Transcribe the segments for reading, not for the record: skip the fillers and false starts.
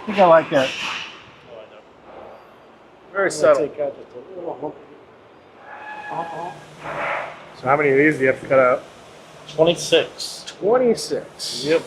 think I like that. Very subtle. Take out just a little hook. So how many of these do you have to cut out? 26. 26. Yep.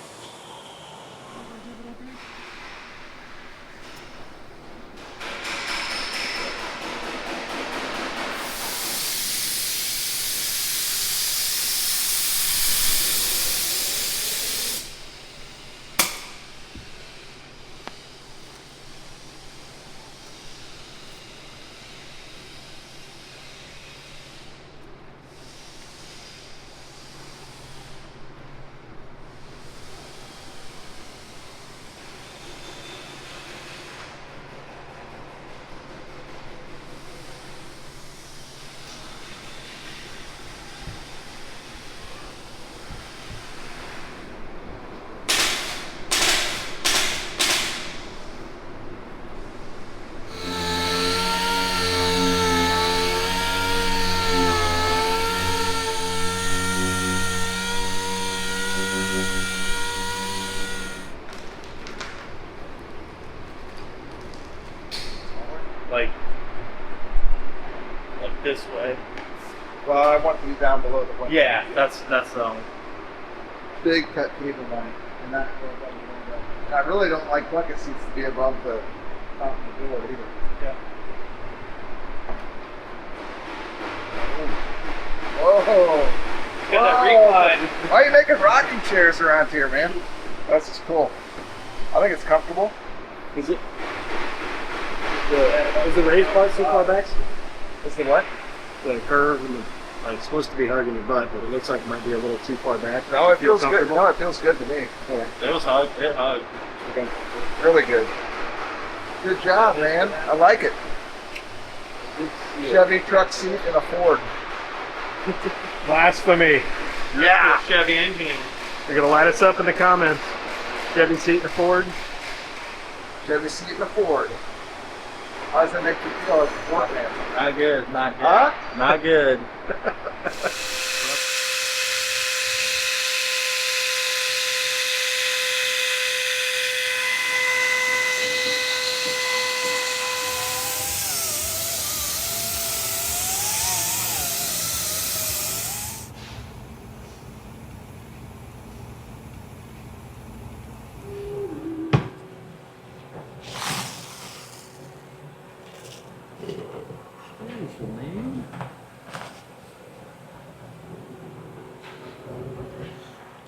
Like this way. Well, I want to be down below the window. Yeah, that's Big cut cable line, and not go above the window. And I really don't like bucket seats to be above the top of the door either. Yeah. Whoa! Got that recline. Why are you making rocking chairs around here, man? That's just cool. I think it's comfortable. Is it? Is the raised part so far back? Is the what? The curve and the, it's supposed to be hugging your butt, but it looks like it might be a little too far back. No, it Feel feels good. No, it feels good to me. Okay. It was hug. It hugged. Okay. Really good. Good job, man. I like it. Chevy truck seat and a Ford. Blasphemy. Yeah. Chevy engine. You're gonna light us up in the comments. Chevy seat and a Ford. Chevy seat and a Ford. How does that make you feel as a Ford man? Not good. Not good. Huh? Not good.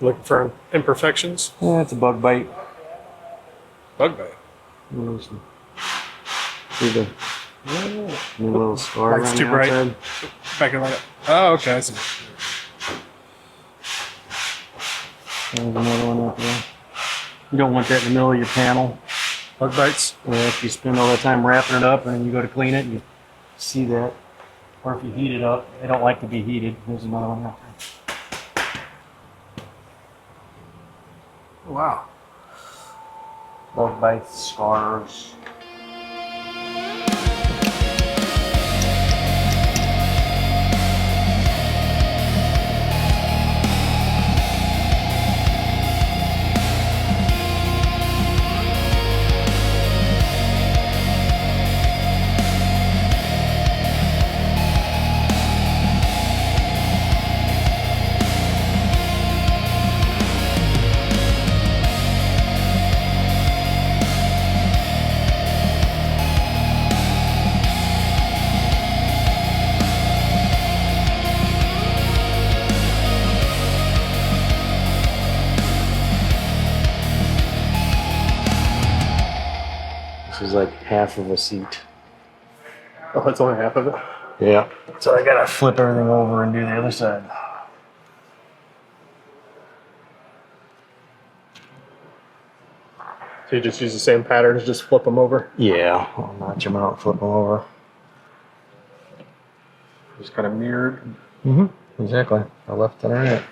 Looking for imperfections. Yeah, it's a bug bite. Bug bite. See the new little scar Light's around too the bright. outside? Back in light. Oh, okay. I see. There's another one up there. You don't want that in the middle of your panel. Bug bites. Yeah, if you spend all that time wrapping it up and then you go to clean it, you see that. Or if you heat it up, they don't like to be heated. There's another one up there. Wow. Bug bites, scars. This is like half of a seat. Oh, that's only half of it. Yeah. So I gotta flip everything over and do the other side. So you just use the same pattern to just flip them over? Yeah. I'll notch them out, flip them over. Just kind of mirrored. Mm-hmm. Exactly. The left and right.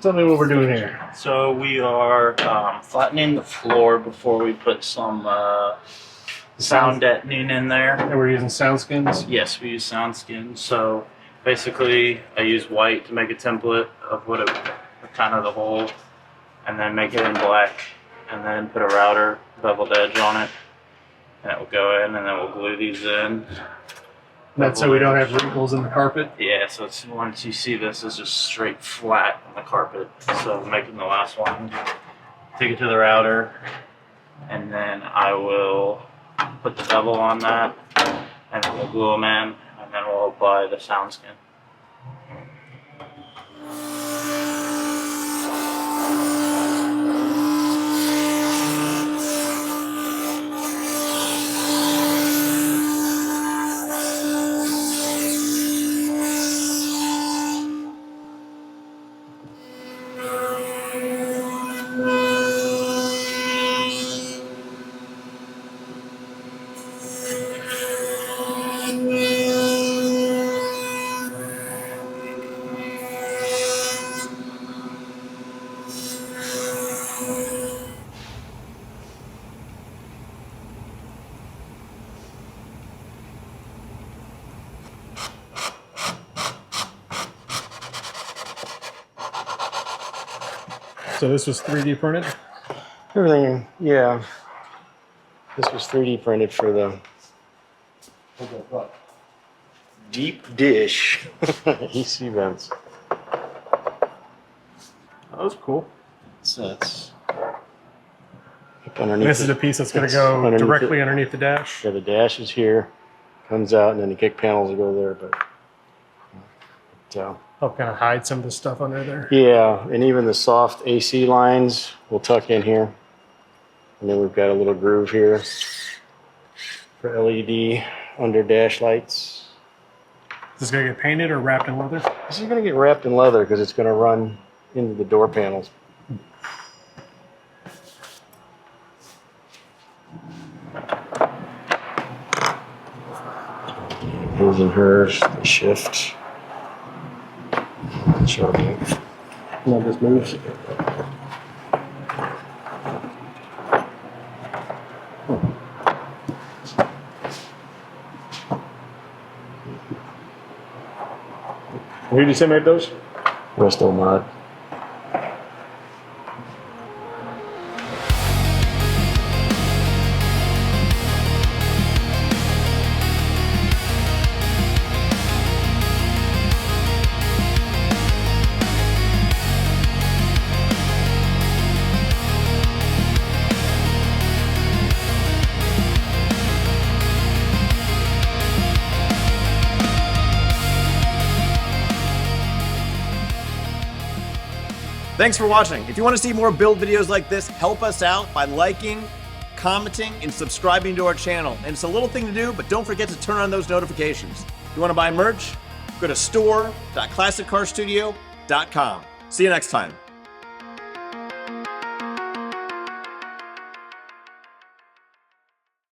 Tell me what we're doing here. So we are flattening the floor before we put some sound deadening in there. And we're using sound skins. Yes, we use sound skins. So basically, I use white to make a template of what it, kind of the whole, and then make it in black, and then put a router beveled edge on it, and it will go in, and then we'll glue these in. That's so we don't have wrinkles in the carpet. Yeah, so it's, once you see this, it's just straight flat on the carpet. So making the last one, take it to the router, and then I will put the bevel on that, and then we'll glue them in, and then we'll apply the sound skin. So this was 3D printed? Everything, yeah. This was 3D printed for the deep dish EC vents. That was cool. So that's up underneath. This is a piece that's going to go underneath directly it. underneath the dash. Yeah, the dash is here, comes out, and then the kick panels will go there. But so Help kind of hide some of the stuff under there. yeah, and even the soft AC lines will tuck in here, and then we've got a little groove here for LED under dash lights. Is this going to get painted or wrapped in leather? This is going to get wrapped in leather because it's going to run into the door panels. His and hers, the shift. Show me. No, this moves. Who did you say made those? Restomod. Thanks for watching. If you want to see more build videos like this, help us out by liking, commenting, and subscribing to our channel. And it's a little thing to do, but don't forget to turn on those notifications. If you want to buy merch, go to store.classiccarstudio.com. See you next time.